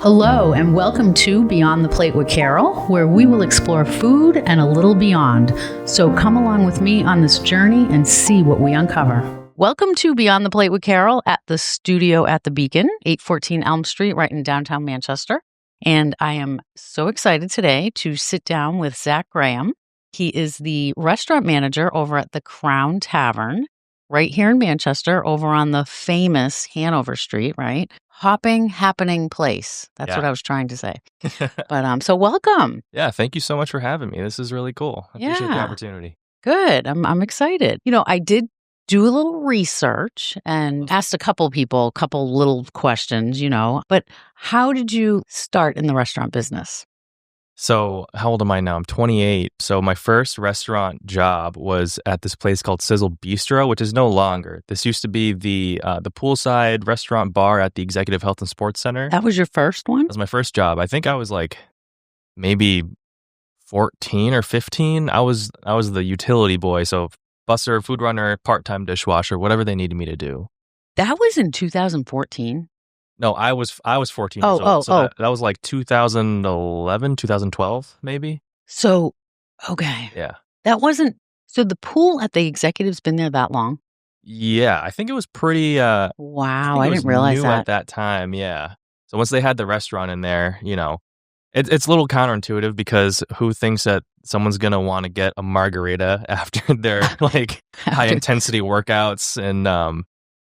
Hello, and welcome to Beyond the Plate with Carol, where we will explore food and a little beyond. So come along with me on this journey and see what we uncover. Welcome to Beyond the Plate with Carol at the studio at the Beacon, 814 Elm Street, right in downtown Manchester. And I am so excited today to sit down with Zach Graham. He is the restaurant manager over at the Crown Tavern, right here in Manchester, over on the famous Hanover Street, right? Happening place. That's what I was trying to say. But so welcome. Yeah, thank you so much for having me. This is really cool. I appreciate the opportunity. Good. I'm excited. You know, I did do a little research and asked a couple little questions, but how did you start in the restaurant business? So how old am I now? I'm 28. So my first restaurant job was at this place called Sizzle Bistro, which is no longer. This used to be the poolside restaurant bar at the Executive Health and Sports Center. That was your first one? That was my first job. I think I was like maybe 14 or 15. I was the utility boy. So busser, food runner, part-time dishwasher, whatever they needed me to do. That was in 2014? No, I was 14 years old. So that was like 2011, 2012, maybe. So, okay. Yeah. That wasn't, so the pool at the Executive's been there that long? Yeah, I think it was pretty, wow, I didn't realize new that. at that time, yeah. So once they had the restaurant in there, it's a little counterintuitive because who thinks that someone's going to want to get a margarita after their like high intensity workouts and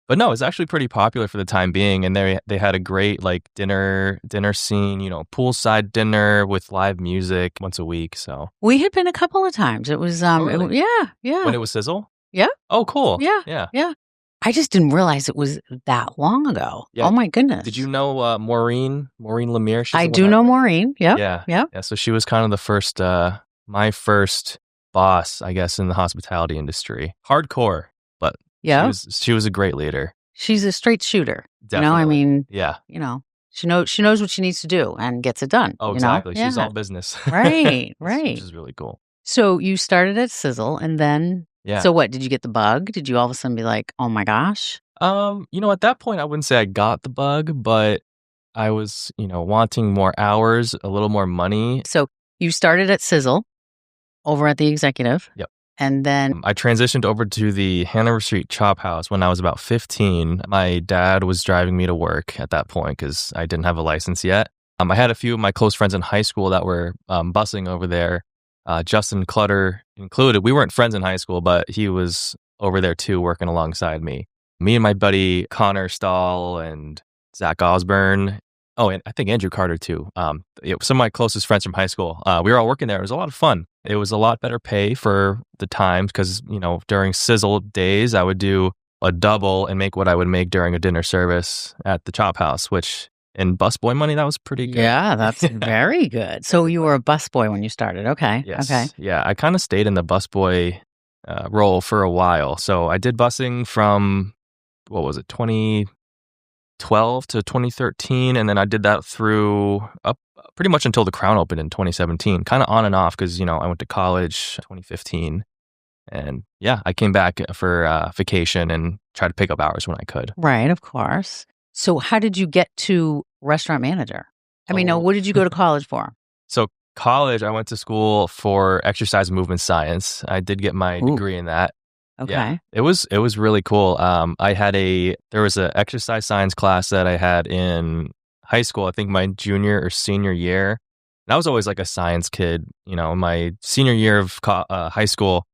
but no, it's actually pretty popular for the time being, and they had a great like dinner scene, poolside dinner with live music once a week. So we had been a couple of times. It was really? yeah. When it was Sizzle? Yeah. Oh, cool. Yeah. I just didn't realize it was that long ago. Yeah. Oh my goodness. Did you know Maureen Lemire? I do know Maureen. Yep. Yeah. So she was kind of the first, my first boss, I guess, in the hospitality industry. Hardcore, but yeah, she was a great leader. She's a straight shooter. Definitely. She knows what she needs to do and gets it done. Oh, exactly. She's all business. Right. Which is really cool. So you started at Sizzle, and then yeah. So what, did you get the bug? Did you all of a sudden be like, oh my gosh? At that point, I wouldn't say I got the bug, but I was, wanting more hours, a little more money. So you started at Sizzle over at the Executive. Yep. And then I transitioned over to the Hanover Street Chop House when I was about 15. My dad was driving me to work at that point because I didn't have a license yet. I had a few of my close friends in high school that were busing over there. Justin Clutter included. We weren't friends in high school, but he was over there too, working alongside me. Me and my buddy Connor Stahl and Zach Osborne. Oh, and I think Andrew Carter too. Some of my closest friends from high school. We were all working there. It was a lot of fun. It was a lot better pay for the times because, during Sizzle days, I would do a double and make what I would make during a dinner service at the Chop House, which in busboy money, that was pretty good. Yeah, that's very good. So you were a busboy when you started. Okay. Yes. Okay. Yeah, I kind of stayed in the busboy role for a while. So I did busing from, 2012 to 2013. And then I did that through up pretty much until the Crown opened in 2017, kind of on and off because, I went to college 2015. And yeah, I came back for vacation and tried to pick up hours when I could. Right, of course. So how did you get to restaurant manager? What did you go to college for? So college, I went to school for exercise movement science. I did get my degree in that. Okay. Yeah, it was really cool. There was an exercise science class that I had in high school, I think my junior or senior year. And I was always like a science kid. My senior year of high school,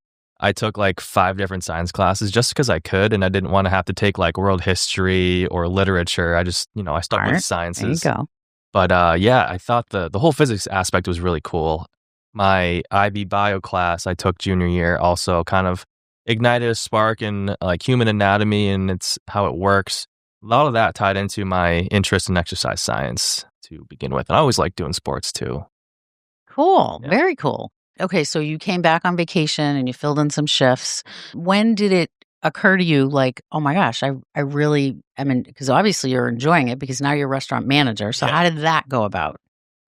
I took like 5 different science classes just because I could, and I didn't want to have to take like world history or literature. I just, I stuck with sciences. There you go. But I thought the whole physics aspect was really cool. My IB bio class I took junior year also kind of ignited a spark in like human anatomy and it's how it works. A lot of that tied into my interest in exercise science to begin with. And I always liked doing sports too. Cool. Yeah. Very cool. Okay, so you came back on vacation and you filled in some shifts. When did it occur to you like, oh my gosh, I really, because obviously you're enjoying it because now you're a restaurant manager. So how did that go about?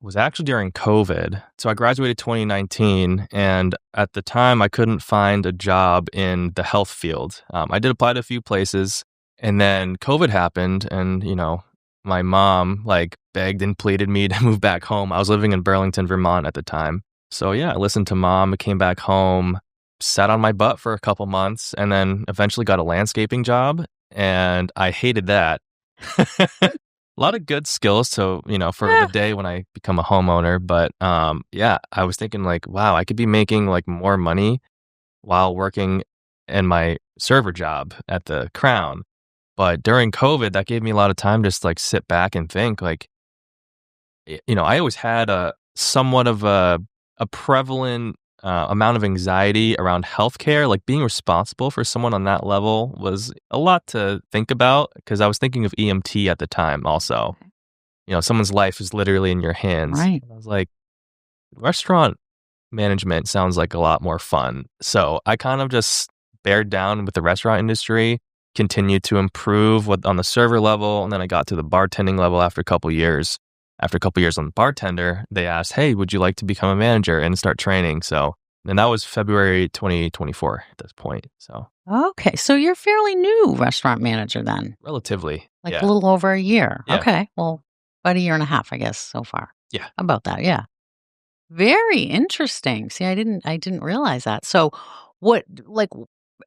It was actually during COVID. So I graduated 2019, and at the time I couldn't find a job in the health field. I did apply to a few places, and then COVID happened, and my mom like begged and pleaded me to move back home. I was living in Burlington, Vermont at the time. So yeah, I listened to mom, came back home, sat on my butt for a couple months, and then eventually got a landscaping job. And I hated that. A lot of good skills to, for the day when I become a homeowner. But yeah, I was thinking like, wow, I could be making like more money while working in my server job at the Crown. But during COVID, that gave me a lot of time just like sit back and think like, I always had a somewhat of a prevalent amount of anxiety around healthcare. Like being responsible for someone on that level was a lot to think about because I was thinking of EMT at the time also. Someone's life is literally in your hands. Right. I was like, restaurant management sounds like a lot more fun. So I kind of just bared down with the restaurant industry, continued to improve on the server level, and then I got to the bartending level after a couple years. After a couple years on the bartender, they asked, hey, would you like to become a manager and start training? So, and that was February 2024 at this point. So, Okay. So you're fairly new restaurant manager then, relatively. like Yeah. a little over a year. Yeah. Okay. Well, about a year and a half, I guess, so far. Yeah. About that. Yeah. Very interesting. See, I didn't realize that. So what, like,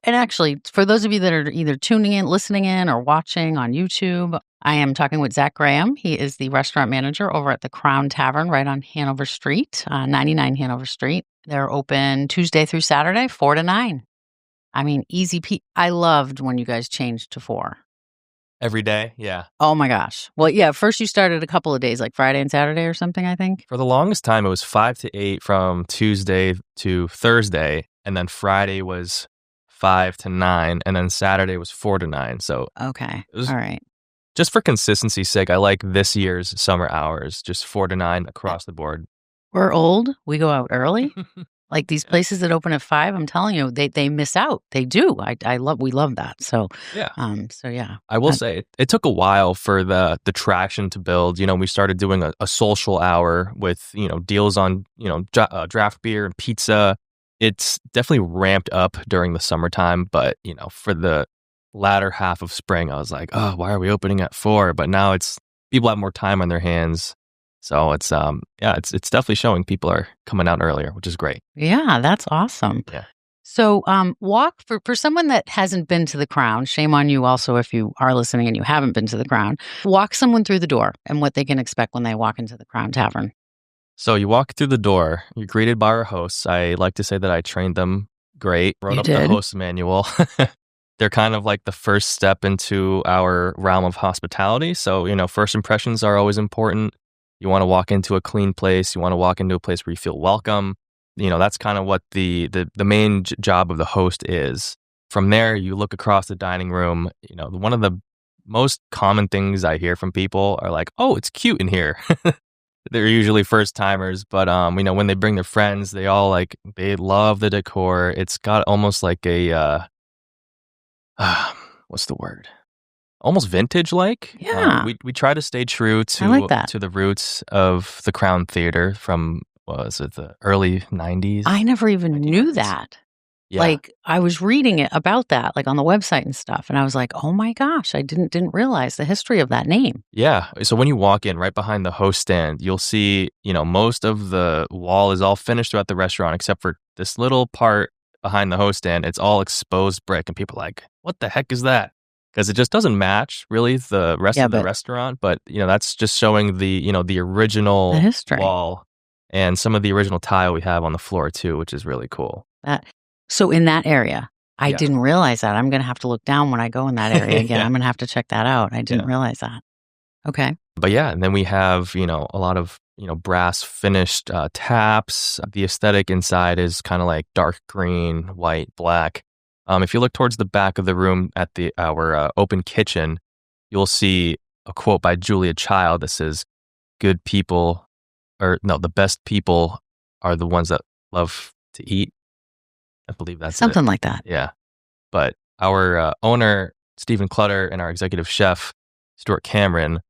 and actually, for those of you that are either tuning in, listening in, or watching on YouTube, I am talking with Zach Graham. He is the restaurant manager over at the Crown Tavern right on Hanover Street, 99 Hanover Street. They're open Tuesday through Saturday, 4 to 9. I mean, easy. I loved when you guys changed to 4. Every day. Yeah. Oh my gosh. Well, yeah, first you started a couple of days, like Friday and Saturday or something, I think. For the longest time, it was 5 to 8 from Tuesday to Thursday. And then Friday was 5 to 9. And then Saturday was 4 to 9. So, Okay. it was All right. just for consistency's sake, I like this year's summer hours, just 4 to 9 across the board. We're old. We go out early. Like these places that open at 5, I'm telling you, they miss out. They do. We love that. So Yeah. So yeah. I will say it took a while for the traction to build. We started doing a social hour with, deals on, draft beer and pizza. It's definitely ramped up during the summertime, but, for the latter half of spring, I was like, oh, why are we opening at 4? But now people have more time on their hands. So it's it's definitely showing people are coming out earlier, which is great. Yeah, that's awesome. Yeah. So walk for someone that hasn't been to the Crown, shame on you also if you are listening and you haven't been to the Crown, walk someone through the door and what they can expect when they walk into the Crown Tavern. So you walk through the door, you're greeted by our hosts. I like to say that I trained them great, wrote You up did? the host manual. They're kind of like the first step into our realm of hospitality. So, first impressions are always important. You want to walk into a clean place. You want to walk into a place where you feel welcome. That's kind of what the main job of the host is. From there, you look across the dining room. One of the most common things I hear from people are like, oh, it's cute in here. They're usually first timers, but when they bring their friends, they all they love the decor. It's got almost like a what's the word? Almost vintage like. Yeah. We try to stay true I like that. to the roots of the Crown Theater from the early 90s. I never even knew 1990s. that. Yeah. Like I was reading it about that, like on the website and stuff, and I was like, "Oh my gosh, I didn't realize the history of that name." Yeah. So when you walk in right behind the host stand, you'll see, most of the wall is all finished throughout the restaurant except for this little part behind the host stand. It's all exposed brick and people are like, "What the heck is that?" Because it just doesn't match really the rest of the restaurant, but that's just showing the original The history. wall and some of the original tile we have on the floor too, which is really cool. So in that area, I Yeah. didn't realize that. I'm going to have to look down when I go in that area again. Yeah. I'm going to have to check that out. I didn't Yeah. realize that. Okay. But yeah, and then we have, a lot of, brass finished taps. The aesthetic inside is kind of like dark green, white, black. If you look towards the back of the room at our open kitchen, you'll see a quote by Julia Child that says, the best people are the ones that love to eat. I believe that's Something like that. Yeah. But our owner, Stephen Clutter, and our executive chef, Stuart Cameron,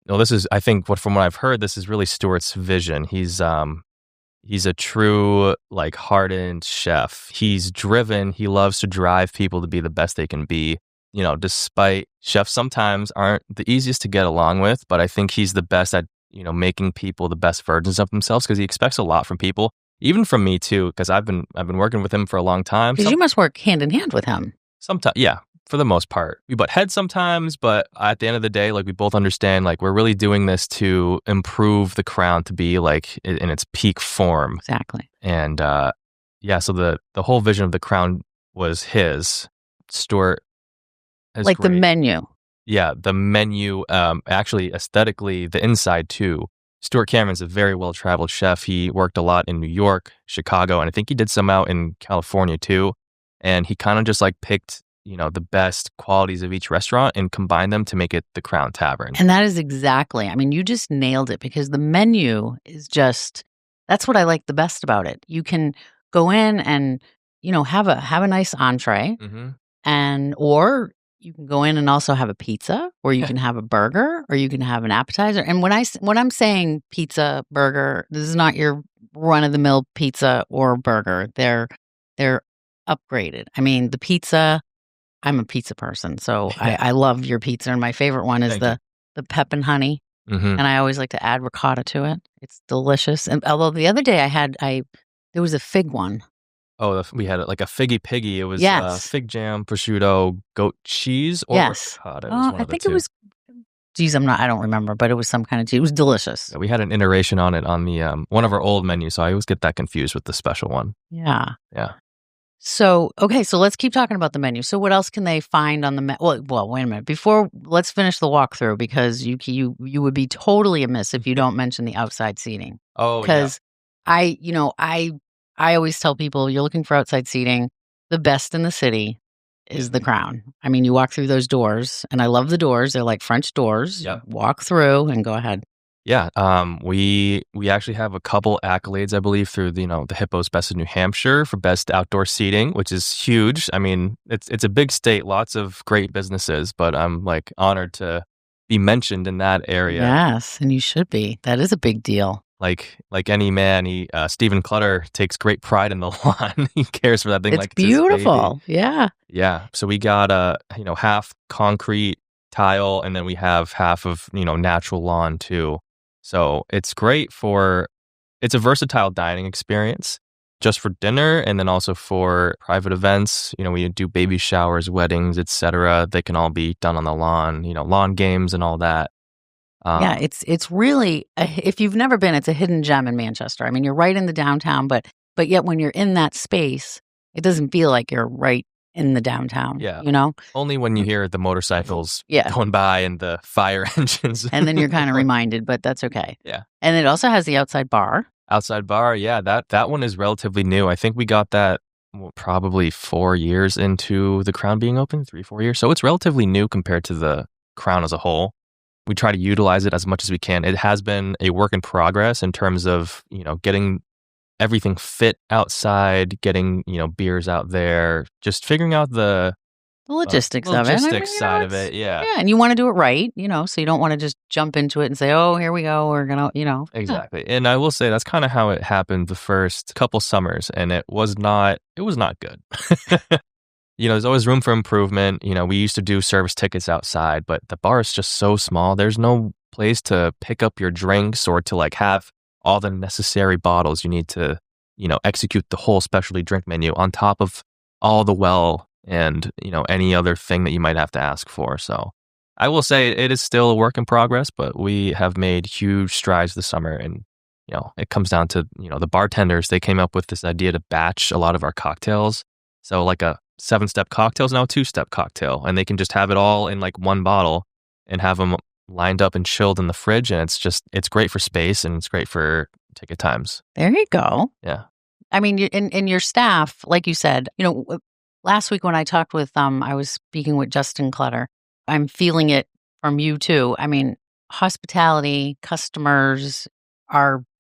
this is, I think, from what I've heard, this is really Stuart's vision. He's a true, hardened chef. He's driven. He loves to drive people to be the best they can be. despite chefs sometimes aren't the easiest to get along with, but I think he's the best at, making people the best versions of themselves because he expects a lot from people, even from me too, because I've been working with him for a long time. Because you must work hand in hand with him. Sometimes, yeah, for the most part. We butt heads sometimes, but at the end of the day, like we both understand, like we're really doing this to improve the Crown to be like in its peak form. Exactly. And so the whole vision of the Crown was his. Stuart is like great. The menu. Yeah, the menu, actually aesthetically, the inside too. Stuart Cameron's a very well-traveled chef. He worked a lot in New York, Chicago, and I think he did some out in California too. And he kind of just like picked, the best qualities of each restaurant and combined them to make it the Crown Tavern. And that is exactly, I mean, you just nailed it because the menu is just, that's what I like the best about it. You can go in and, have a nice entree or you can go in and also have a pizza, or you can have a burger, or you can have an appetizer. And when I'm saying pizza, burger, this is not your run-of-the-mill pizza or burger. They're upgraded. I mean, the pizza, I'm a pizza person, so I love your pizza. And my favorite one is the pep and honey. And I always like to add ricotta to it. It's delicious. And although the other day there was a fig one. Oh, we had like a figgy piggy. It was fig jam, prosciutto, goat cheese, or ricotta. I think it was. Geez, I don't remember, but it was some kind of cheese. It was delicious. Yeah, we had an iteration on it on the one of our old menus, so I always get that confused with the special one. Yeah. Yeah. So let's keep talking about the menu. So what else can they find on the menu? Well, wait a minute. Let's finish the walkthrough because you would be totally amiss if you don't mention the outside seating. Oh, because I always tell people you're looking for outside seating. The best in the city is the Crown. I mean, you walk through those doors, and I love the doors. They're like French doors. Yep. Walk through and go ahead. Yeah, we actually have a couple accolades, I believe, through the Hippo's Best of New Hampshire for best outdoor seating, which is huge. I mean, it's a big state, lots of great businesses, but I'm like honored to be mentioned in that area. Yes, and you should be. That is a big deal. Like any man, Stephen Clutter takes great pride in the lawn. He cares for that thing. It's like beautiful. It's his baby. Yeah. Yeah. So we got half concrete tile, and then we have half of natural lawn too. So it's great it's a versatile dining experience, just for dinner and then also for private events. We do baby showers, weddings, etc. They can all be done on the lawn. Lawn games and all that. Yeah, it's really, if you've never been, it's a hidden gem in Manchester. I mean, you're right in the downtown, but yet when you're in that space, it doesn't feel like you're right in the downtown. Yeah. Only when you hear the motorcycles going by and the fire engines. And then you're kind of reminded, but that's okay. Yeah. And it also has the outside bar. Outside bar, yeah. That one is relatively new. I think we got that probably 4 years into the Crown being open, 3-4 years. So it's relatively new compared to the Crown as a whole. We try to utilize it as much as we can. It has been a work in progress in terms of, getting everything fit outside, getting, beers out there, just figuring out the logistics of it. Logistics side of it, yeah. Yeah, and you want to do it right, so you don't want to just jump into it and say, oh, here we go, we're going to, Exactly. And I will say that's kind of how it happened the first couple summers, and it was not good. There's always room for improvement. We used to do service tickets outside, but the bar is just so small. There's no place to pick up your drinks or to like have all the necessary bottles you need to, execute the whole specialty drink menu on top of all the well and, any other thing that you might have to ask for. So I will say it is still a work in progress, but we have made huge strides this summer. And, it comes down to, the bartenders, they came up with this idea to batch a lot of our cocktails. So like a 7-step cocktail is now a 2-step cocktail, and they can just have it all in like one bottle and have them lined up and chilled in the fridge. And it's great for space, and it's great for ticket times. There you go. Yeah. I mean, in your staff, like you said, last week when I talked with, I was speaking with Justin Clutter. I'm feeling it from you too. I mean, hospitality, customers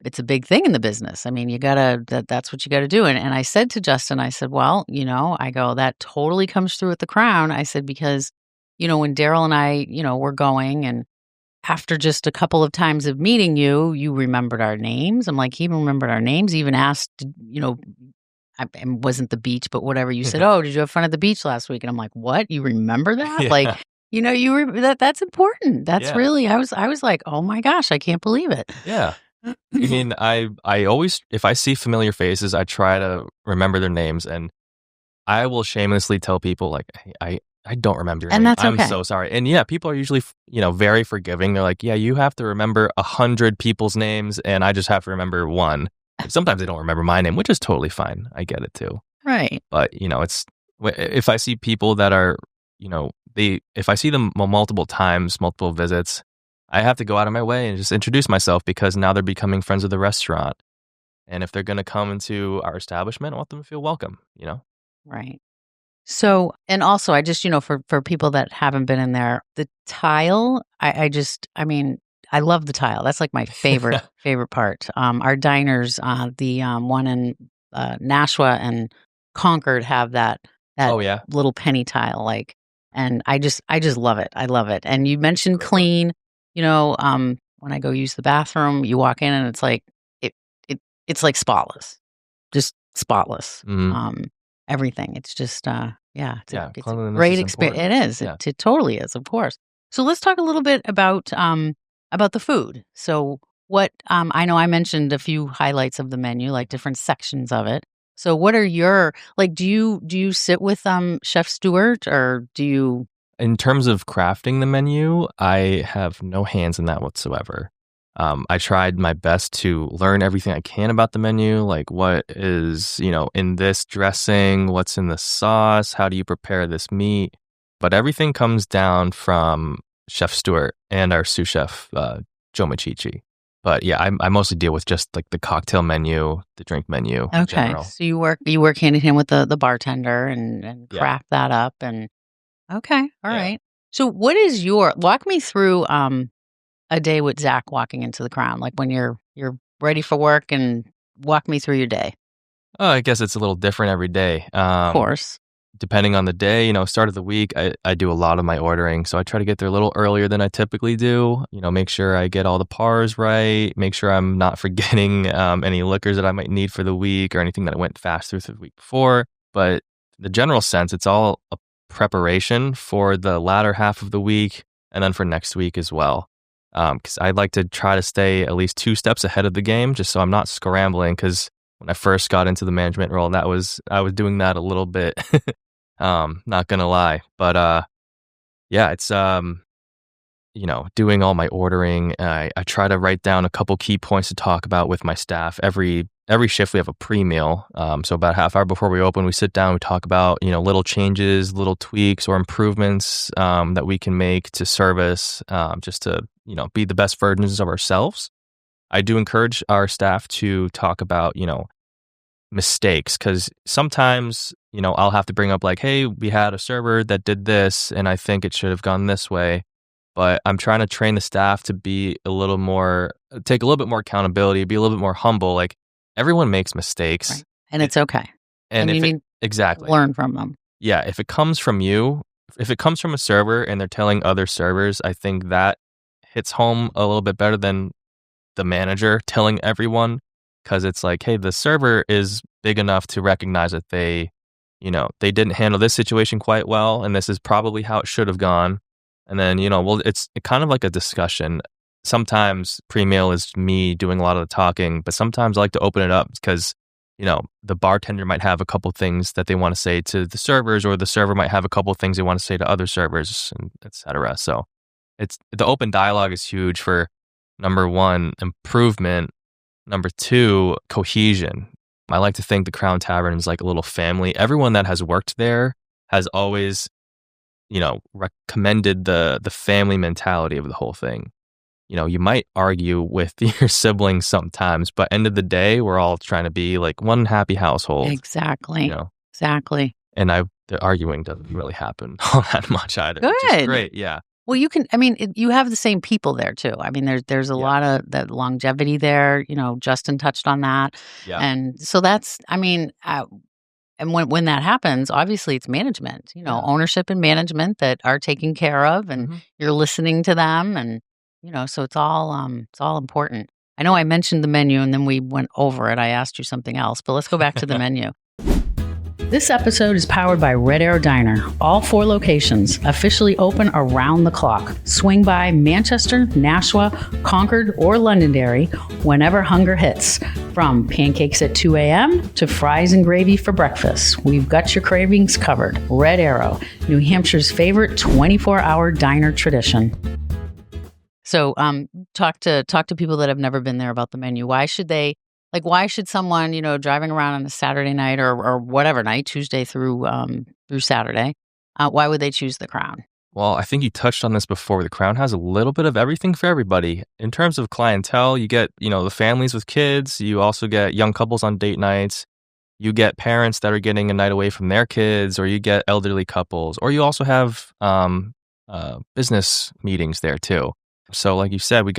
it's a big thing in the business. I mean, that's what you gotta do. And I said to Justin, I said, well, I go, that totally comes through at the Crown. I said, because, when Daryl and I, were going, and after just a couple of times of meeting you, you remembered our names. I'm like, he even remembered our names, even asked, it wasn't the beach, but whatever. You said, "Oh, did you have fun at the beach last week?" And I'm like, "What? You remember that?" Yeah. Like, that's important. That's Yeah. really, I was like, "Oh my gosh, I can't believe it." Yeah. I mean, I always, if I see familiar faces, I try to remember their names, and I will shamelessly tell people like, "Hey, I don't remember your And name. that's I'm okay. so sorry." And yeah, people are usually, very forgiving. They're like, "Yeah, you have to remember 100 people's names, and I just have to remember one." Sometimes they don't remember my name, which is totally fine. I get it too. Right. But if I see people that are, if I see them multiple times, multiple visits, I have to go out of my way and just introduce myself because now they're becoming friends of the restaurant. And if they're going to come into our establishment, I want them to feel welcome. Right. So, and also, I just, for people that haven't been in there, the tile, I mean, I love the tile. That's like my favorite part. Our diners, the one in Nashua and Concord have that Oh, yeah. little penny tile, like, and I just love it. I love it. And you mentioned Great one. clean. When I go use the bathroom, you walk in and it's like it's like spotless, just spotless. Mhm. Everything. It's just, it's Yeah, a cleanliness great is experience. important. It is. Yeah. It totally is, of course. So let's talk a little bit about the food. So what I know I mentioned a few highlights of the menu, like different sections of it. So what are your like? Do you sit with Chef Stewart or do you? In terms of crafting the menu, I have no hands in that whatsoever. I tried my best to learn everything I can about the menu, like what is, in this dressing, what's in the sauce, how do you prepare this meat. But everything comes down from Chef Stewart and our sous chef, Joe Machichi. But yeah, I mostly deal with just like the cocktail menu, the drink menu in Okay, general. so you work hand in hand with the bartender and Yeah. craft that up and okay, all Yeah. right. So walk me through a day with Zach walking into the Crown, like when you're ready for work and walk me through your day. Oh, I guess it's a little different every day. Of course. Depending on the day, start of the week, I do a lot of my ordering. So I try to get there a little earlier than I typically do, make sure I get all the pars right, make sure I'm not forgetting any liquors that I might need for the week or anything that I went fast through the week before. But in the general sense, it's all a preparation for the latter half of the week and then for next week as well. Because I'd like to try to stay at least 2 steps ahead of the game just so I'm not scrambling because when I first got into the management role, I was doing that a little bit. Not gonna lie, but yeah, it's doing all my ordering. I try to write down a couple key points to talk about with my staff. Every shift we have a pre-meal. So about half hour before we open, we sit down, we talk about little changes, little tweaks or improvements that we can make to service, just to be the best versions of ourselves. I do encourage our staff to talk about mistakes because sometimes I'll have to bring up like, hey, we had a server that did this and I think it should have gone this way, but I'm trying to train the staff to be take a little bit more accountability, be a little bit more humble. Like everyone makes mistakes. Right. And it's okay. And you need exactly to learn from them. Yeah, if it comes from you, if it comes from a server and they're telling other servers, I think that hits home a little bit better than the manager telling everyone. Because it's like, hey, the server is big enough to recognize that they didn't handle this situation quite well, and this is probably how it should have gone. And then, it's kind of like a discussion. Sometimes pre-meal is me doing a lot of the talking, but sometimes I like to open it up because, the bartender might have a couple things that they want to say to the servers, or the server might have a couple things they want to say to other servers, and et cetera. So the open dialogue is huge for, number one, improvement. Number two, cohesion. I like to think the Crown Tavern is like a little family. Everyone that has worked there has always, recommended the family mentality of the whole thing. You might argue with your siblings sometimes, but end of the day, we're all trying to be like one happy household. Exactly. Exactly. And the arguing doesn't really happen all that much either. Good. Which is great. Yeah. Well, you have the same people there too. I mean, there's a lot of that longevity there. Justin touched on that. Yeah. And so that's, and when that happens, obviously it's management, ownership and management that are taken care of and you're listening to them. And, so it's all important. I know I mentioned the menu and then we went over it. I asked you something else, but let's go back to the menu. This episode is powered by Red Arrow Diner. All 4 locations, officially open around the clock. Swing by Manchester, Nashua, Concord, or Londonderry whenever hunger hits. From pancakes at 2 a.m. to fries and gravy for breakfast, we've got your cravings covered. Red Arrow, New Hampshire's favorite 24-hour diner tradition. So, talk to people that have never been there about the menu. Why should someone, driving around on a Saturday night or whatever night, Tuesday through Saturday, why would they choose the Crown? Well, I think you touched on this before. The Crown has a little bit of everything for everybody. In terms of clientele, you get, the families with kids. You also get young couples on date nights. You get parents that are getting a night away from their kids, or you get elderly couples, or you also have business meetings there too. So like you said, we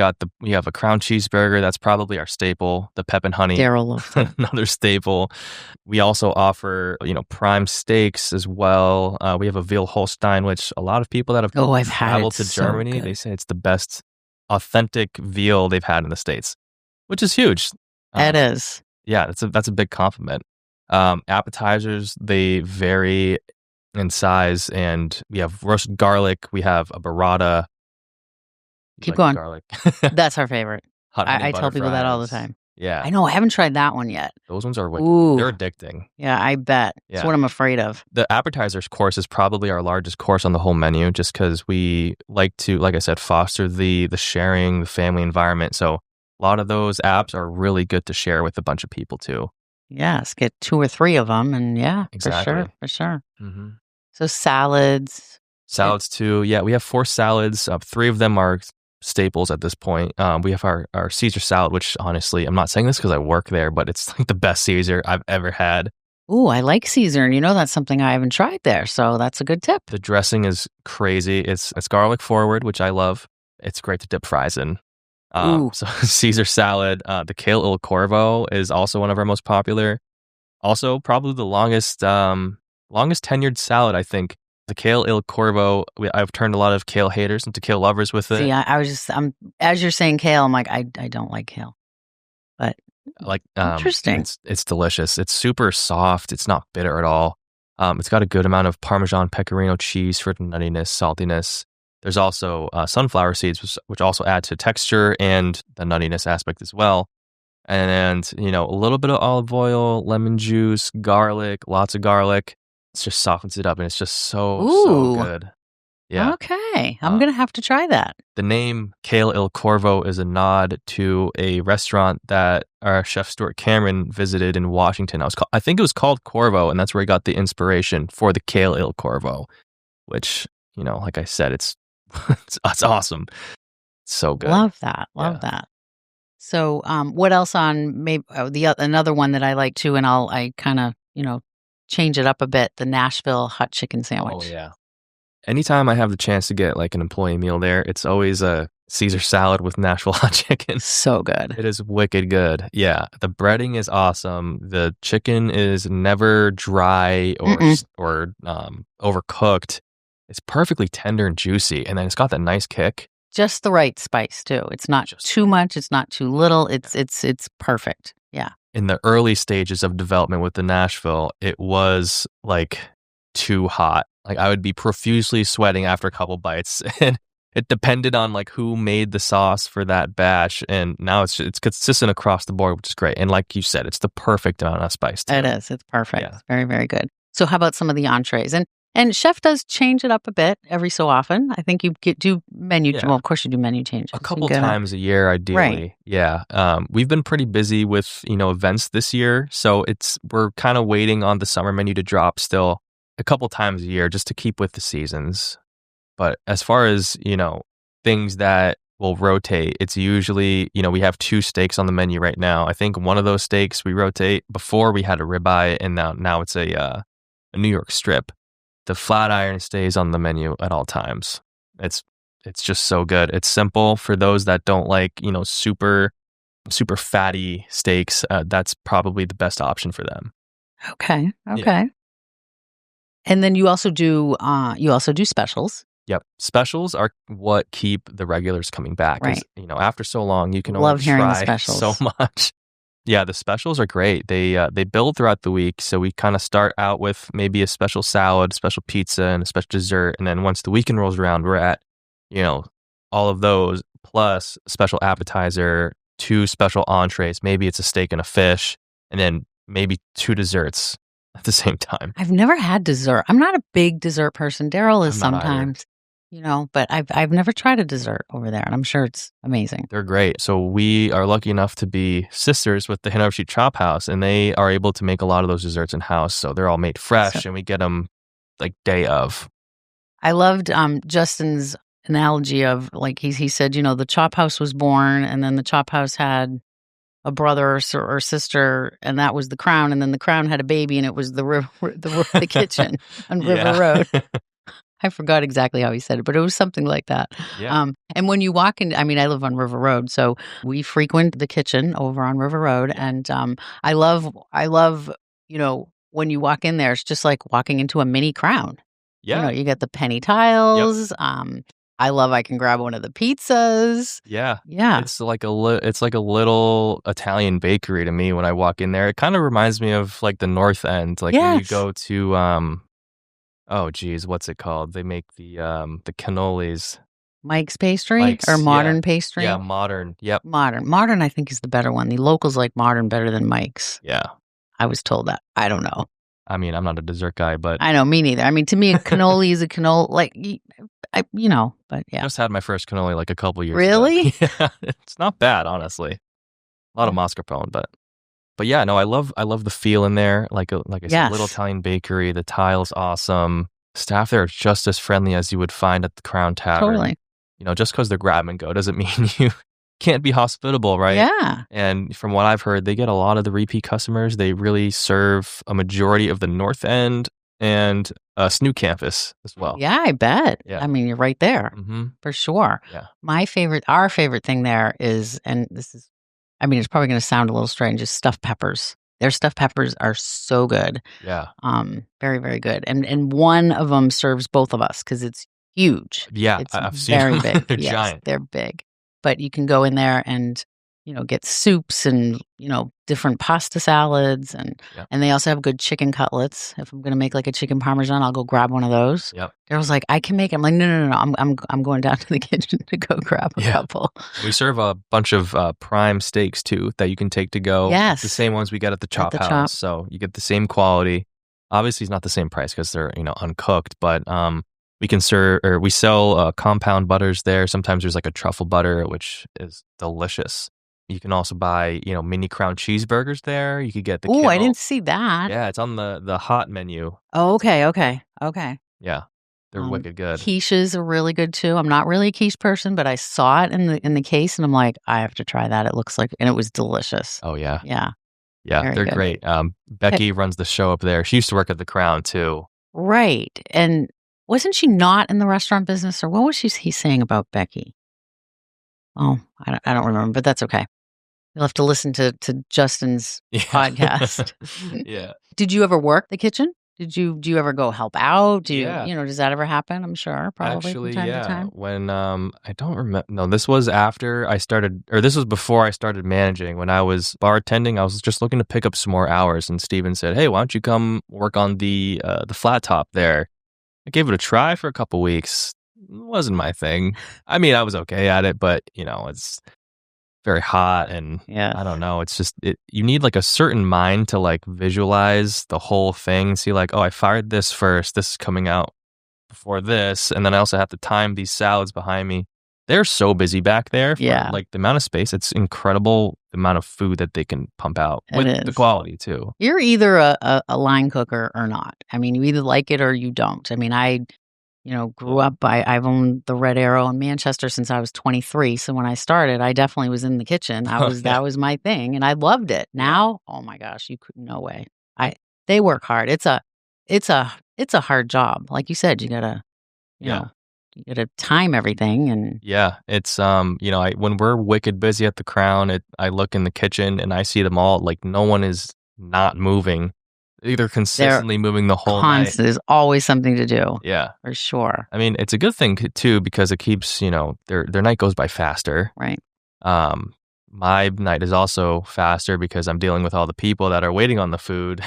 have a Crown cheeseburger. That's probably our staple. The pep and honey, Daryl, another staple. We also offer, prime steaks as well. We have a veal Holstein, which a lot of people that have traveled to Germany, they say it's the best authentic veal they've had in the States, which is huge. It is. Yeah, that's a big compliment. Appetizers, they vary in size, and we have roasted garlic. We have a burrata. Keep going. Garlic. That's our favorite. I tell people that all the time. Yeah. I know. I haven't tried that one yet. Those ones are they're addicting. Yeah, I bet. Yeah. That's what I'm afraid of. The appetizers course is probably our largest course on the whole menu, just because we like to, like I said, foster the sharing, the family environment. So a lot of those apps are really good to share with a bunch of people too. Yes, get 2 or 3 of them, and exactly. for sure. Mm-hmm. So salads. Salads too. Yeah, we have 4 salads. 3 of them are staples at this point. We have our Caesar salad, which honestly, I'm not saying this because I work there, but it's like the best Caesar I've ever had. Ooh, I like Caesar, and that's something I haven't tried there, so that's a good tip. The dressing is crazy. It's garlic forward, which I love. It's great to dip fries in. So Caesar salad, the kale il corvo is also one of our most popular. Also, probably the longest tenured salad, I think. The kale il corvo, I've turned a lot of kale haters into kale lovers with it. See, I'm as you're saying kale, I'm like, I don't like kale, but interesting. It's delicious. It's super soft. It's not bitter at all. It's got a good amount of Parmesan pecorino cheese for the nuttiness, saltiness. There's also sunflower seeds, which also add to texture and the nuttiness aspect as well. And a little bit of olive oil, lemon juice, garlic, lots of garlic. It just softens it up, and it's just so good. Yeah. Okay. I'm going to have to try that. The name Kale Il Corvo is a nod to a restaurant that our chef Stuart Cameron visited in Washington. I think it was called Corvo, and that's where he got the inspiration for the Kale Il Corvo, which, like I said, it's awesome. It's so good. Love that. Love that. So what else on maybe another one that I like too, and I kind of, change it up a bit, the Nashville hot chicken sandwich. Oh, yeah. Anytime I have the chance to get like an employee meal there, it's always a Caesar salad with Nashville hot chicken. So good. It is wicked good. Yeah. The breading is awesome. The chicken is never dry or overcooked. It's perfectly tender and juicy. And then it's got that nice kick. Just the right spice too. It's not too much. It's not too little. It's perfect. Yeah. In the early stages of development with the Nashville, it was like too hot. Like I would be profusely sweating after a couple bites, and it depended on like who made the sauce for that batch. And now it's consistent across the board, which is great. And like you said, it's the perfect amount of spice too. It is. It's perfect. Yeah. It's very, very good. So how about some of the entrees? And chef does change it up a bit every so often. I think you do menu. Yeah. Well, of course you do menu changes. A couple times a year, ideally. Right. Yeah. We've been pretty busy with events this year, so we're kind of waiting on the summer menu to drop still a couple times a year just to keep with the seasons. But as far as things that will rotate, it's usually we have 2 steaks on the menu right now. I think one of those steaks we rotate. Before we had a ribeye, and now it's a New York strip. The flat iron stays on the menu at all times. It's just so good. It's simple for those that don't like, super, super fatty steaks. That's probably the best option for them. Okay. Yeah. And then you also do specials. Yep. Specials are what keep the regulars coming back. Right. After so long, you can Love only hearing try the specials. so much. Yeah, the specials are great. They build throughout the week, so we kind of start out with maybe a special salad, special pizza, and a special dessert, and then once the weekend rolls around, we're at, you know, all of those plus special appetizer, two special entrees, maybe it's a steak and a fish, and then maybe two desserts at the same time. I've never had dessert. I'm not a big dessert person. Daryl is I'm not either. sometimes, but I've never tried a dessert over there, and I'm sure it's amazing. They're great. So we are lucky enough to be sisters with the Hanover Street Chop House, and they are able to make a lot of those desserts in house. So they're all made fresh, and we get them like day of. I loved Justin's analogy of like he said, the Chop House was born, and then the Chop House had a brother or sister, and that was the Crown, and then the Crown had a baby, and it was the kitchen on River Road. I forgot exactly how he said it, but it was something like that. Yeah. And when you walk in, I live on River Road, so we frequent the kitchen over on River Road, and I love, when you walk in there, it's just like walking into a mini Crown. Yeah. You get the penny tiles. Yep. I can grab one of the pizzas. Yeah. Yeah. It's like a little Italian bakery to me when I walk in there. It kind of reminds me of like the North End. Like when you go to oh geez, what's it called? They make the cannolis. Mike's Pastry or Modern Pastry? Yeah, Modern. Yep. Modern I think is the better one. The locals like Modern better than Mike's. Yeah. I was told that. I don't know. I mean, I'm not a dessert guy, but I know, me neither. I mean, to me, a cannoli is a cannoli. Like, but yeah. I just had my first cannoli like a couple years really? ago. Yeah, it's not bad, honestly. A lot of mascarpone, but yeah, no, I love the feel in there. Like I said, little Italian bakery. The tile's awesome. Staff there are just as friendly as you would find at the Crown Tavern. Totally. Just because they're grab and go doesn't mean you can't be hospitable, right? Yeah. And from what I've heard, they get a lot of the repeat customers. They really serve a majority of the North End and Snoot campus as well. Yeah, I bet. Yeah. I mean, you're right there for sure. Yeah. Our favorite thing there is, and this is, it's probably going to sound a little strange, is stuffed peppers. Their stuffed peppers are so good. Yeah. Very, very good. And one of them serves both of us because it's huge. Yeah, it's I've seen very them. big. They're yes, giant. They're big. But you can go in there and, get soups and, different pasta salads. And they also have good chicken cutlets. If I'm going to make like a chicken parmesan, I'll go grab one of those. Yep. Daryl's like, I can make it. I'm like, no. I'm going down to the kitchen to go grab a couple. We serve a bunch of prime steaks too that you can take to go. Yes. The same ones we get at the Chop House. So you get the same quality. Obviously, it's not the same price because they're, uncooked, but we sell compound butters there. Sometimes there's like a truffle butter, which is delicious. You can also buy, mini Crown cheeseburgers there. You could get the Oh, I didn't see that. Yeah, it's on the hot menu. Oh, okay. Yeah, they're wicked good. Quiches are really good too. I'm not really a quiche person, but I saw it in the case, and I'm like, I have to try that. It looks like, and it was delicious. Oh yeah, yeah. They're good. Great. Becky runs the show up there. She used to work at the Crown too. Right, and wasn't she not in the restaurant business, or what was he saying about Becky? Oh, I don't remember, but that's okay. You'll have to listen to Justin's podcast. Yeah. Did you ever work the kitchen? Do you ever go help out? Does that ever happen? I'm sure, probably Actually, from time to time. When I don't remember. No, this was after I started, or this was before I started managing. When I was bartending, I was just looking to pick up some more hours, and Steven said, "Hey, why don't you come work on the flat top there?" I gave it a try for a couple weeks. It wasn't my thing. I mean, I was okay at it, but it's very hot, and I don't know. It's just you need like a certain mind to like visualize the whole thing. See, like, oh, I fired this first. This is coming out before this, and then I also have to time these salads behind me. They're so busy back there. For, like the amount of space, it's incredible the amount of food that they can pump out with the quality too. You're either a line cooker or not. I mean, you either like it or you don't. I mean, I grew up, I've owned the Red Arrow in Manchester since I was 23. So when I started, I definitely was in the kitchen. That was my thing, and I loved it. Now, oh my gosh, no way. They work hard. It's a hard job. Like you said, you gotta, you gotta time everything. And it's when we're wicked busy at the Crown, I look in the kitchen and I see them all. Like no one is not moving. They're consistently moving the whole night. There's always something to do. Yeah. For sure. I mean, it's a good thing too because it keeps, their night goes by faster. Right. my night is also faster because I'm dealing with all the people that are waiting on the food.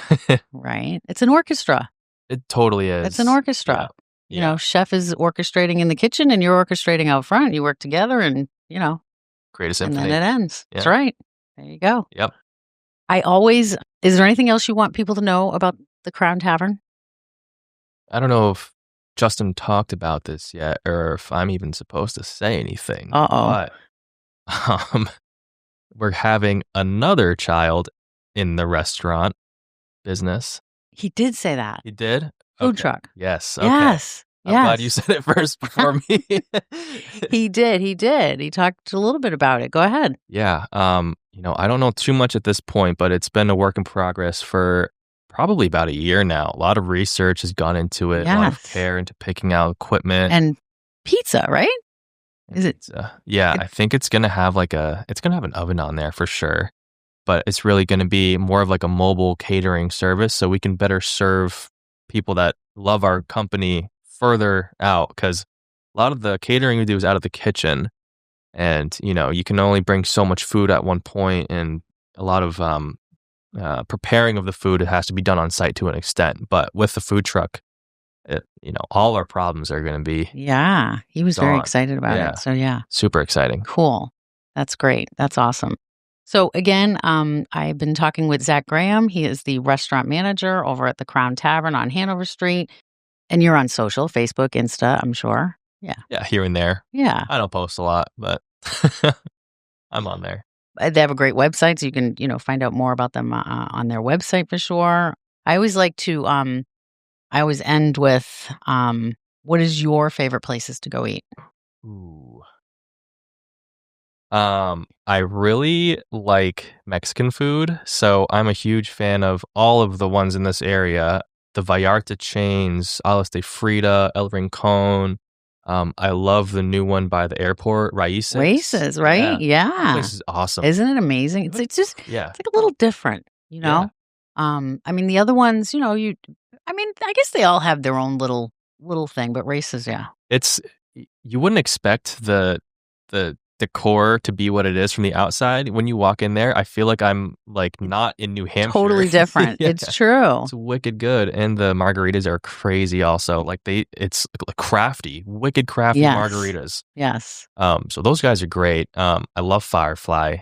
Right. It's an orchestra. It totally is. It's an orchestra. Chef is orchestrating in the kitchen and you're orchestrating out front. You work together and, Create a and symphony. then it ends. Yeah. That's right. There you go. Yep. Is there anything else you want people to know about the Crown Tavern? I don't know if Justin talked about this yet or if I'm even supposed to say anything. Uh-oh. But we're having another child in the restaurant business. He did say that. He did? Food truck. Yes. Okay. Yes. I'm glad you said it first before me. He did. He talked a little bit about it. Go ahead. Yeah. I don't know too much at this point, but it's been a work in progress for probably about a year now. A lot of research has gone into it, a lot of care into picking out equipment. And pizza, right? Is it? Yeah, I think it's going to have an oven on there for sure. But it's really going to be more of like a mobile catering service so we can better serve people that love our company further out, because a lot of the catering we do is out of the kitchen, and you can only bring so much food at one point, and a lot of preparing of the food, it has to be done on site to an extent. But with the food truck, all our problems are going to be he was very excited about it. So super exciting. Cool. That's great. That's awesome. So again, I've been talking with Zach Graham. He is the restaurant manager over at the Crown Tavern on Hanover Street. And you're on social, Facebook, Insta, I'm sure. Yeah. Yeah, here and there. Yeah. I don't post a lot, but I'm on there. They have a great website, so you can, find out more about them on their website for sure. I always like to, I always end with, what is your favorite places to go eat? Ooh. I really like Mexican food, so I'm a huge fan of all of the ones in this area. The Vallarta chains, Alas de Frida, El Rincon. I love the new one by the airport, Raíces. Raíces, right? Yeah. That place is awesome. Isn't it amazing? It's just, it's like a little different, Yeah. The other ones, I guess they all have their own little thing, but Raíces, you wouldn't expect the decor to be what it is from the outside. When you walk in there, I feel like I'm like not in New Hampshire. Totally different. It's true. It's wicked good. And the margaritas are crazy also. Like it's crafty, wicked crafty margaritas. Yes. So those guys are great. I love Firefly.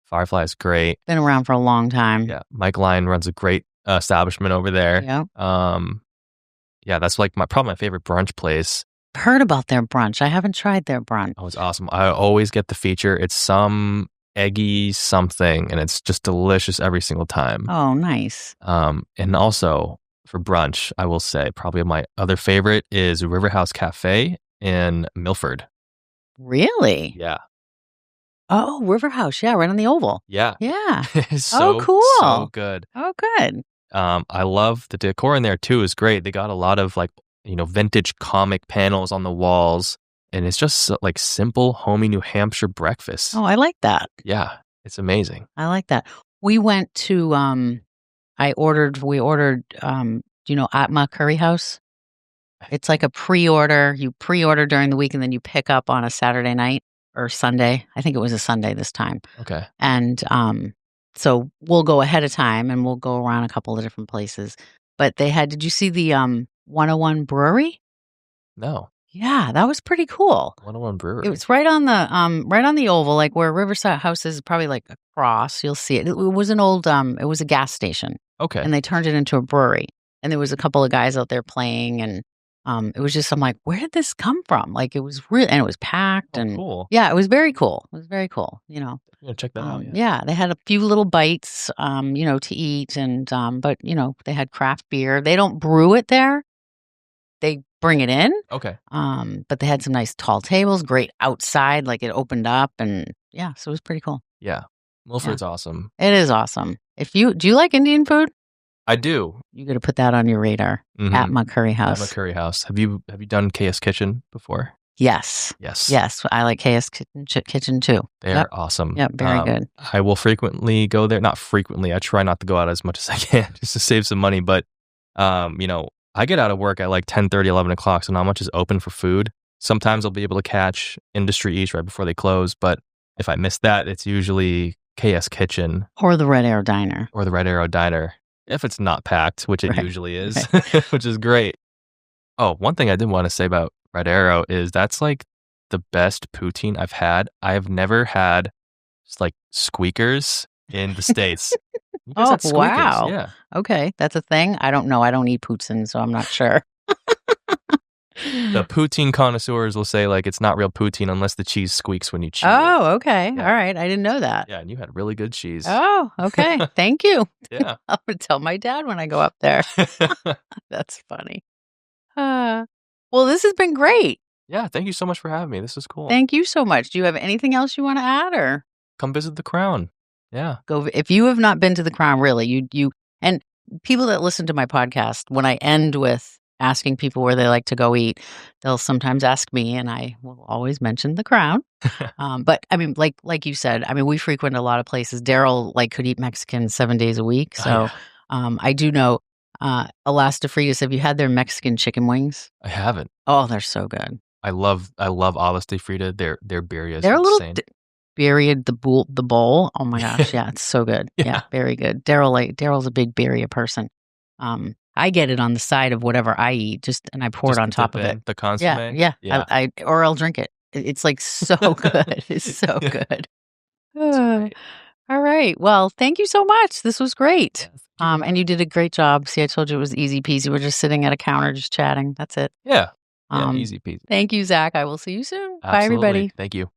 Firefly is great. Been around for a long time. Yeah. Mike Lyon runs a great establishment over there. Yeah. That's like probably my favorite brunch place. Heard about their brunch. I haven't tried their brunch. Oh, it's awesome. I always get the feature. It's some eggy something, and it's just delicious every single time. Oh, nice. And also for brunch, I will say probably my other favorite is River House Cafe in Milford. Really? Yeah. Oh, River House. Yeah, right on the Oval. Yeah. Yeah. So, cool. So good. Oh, good. I love the decor in there too. Is great. They got a lot of vintage comic panels on the walls, and it's just like simple, homey New Hampshire breakfast. Oh, I like that. Yeah, it's amazing. I like that. We went to, we ordered, Atma Curry House? It's like a pre-order. You pre-order during the week and then you pick up on a Saturday night or Sunday. I think it was a Sunday this time. Okay. And so we'll go ahead of time and we'll go around a couple of different places. But did you see the 101 Brewery? No. Yeah, that was pretty cool. 101 Brewery. It was right on the Oval, like where Riverside House is, probably like across. You'll see it. It was an old, it was a gas station. Okay. And they turned it into a brewery. And there was a couple of guys out there playing, and it was just, I'm like, where did this come from? Like, it was real, and it was packed. Oh, and cool. Yeah, it was very cool. It was very cool, Yeah, check that out. Yeah, they had a few little bites, to eat, and but they had craft beer. They don't brew it there. They bring it in. Okay. But they had some nice tall tables, great outside, like it opened up, and yeah, so it was pretty cool. Yeah. Milford's awesome. It is awesome. Do you like Indian food? I do. You got to put that on your radar. Mm-hmm. Atma Curry House. Atma Curry House. Have you done KS Kitchen before? Yes. Yes. I like KS Kitchen too. They're awesome. Yep, very good. I will frequently go there. Not frequently. I try not to go out as much as I can just to save some money. But, I get out of work at like 10:30, 11 o'clock, so not much is open for food. Sometimes I'll be able to catch Industry East right before they close, but If I miss that, it's usually KS Kitchen Or the Red Arrow Diner. or the Red Arrow Diner. If it's not packed, which it Right, usually is, which is great. Oh, one thing I did want to say about Red Arrow is that's like the best poutine I've had. I have never had just like squeakers in the States. You guys Oh, had squeakers, wow. yeah. Okay, that's a thing? I don't know. I don't eat poutine, so I'm not sure. The poutine connoisseurs will say like it's not real poutine unless the cheese squeaks when you chew it. Oh, okay. Yeah. All right. I didn't know that. Yeah, and you had really good cheese. Oh, okay. Thank you. Yeah. I'm going to tell my dad when I go up there. That's funny. Well, this has been great. Yeah, thank you so much for having me. This is cool. Thank you so much. Do you have anything else you want to add, or Come visit the Crown. Yeah. go if you have not been to the Crown? Really, you and people that listen to my podcast, when I end with asking people where they like to go eat, they'll sometimes ask me, and I will always mention the Crown. But I mean, like you said, I mean, we frequent a lot of places. Daryl could eat Mexican 7 days a week, so I do know. Elasta Fritas, have you had their Mexican chicken wings? I haven't. Oh, they're so good. I love Alas de Frida. Their birria is They're a little insane. birria, the bowl. Oh my gosh, yeah, it's so good. Yeah, very good. Daryl's a big birria person. I get it on the side of whatever I eat, and I pour it on top of it. The consomme. Yeah. Yeah. Or I'll drink it. It's like so good. It's so good. All right. Well, thank you so much. This was great. And you did a great job. See, I told you it was easy peasy. We're just sitting at a counter, just chatting. That's it. Yeah. Easy peasy. Thank you, Zach. I will see you soon. Absolutely. Bye, everybody. Thank you.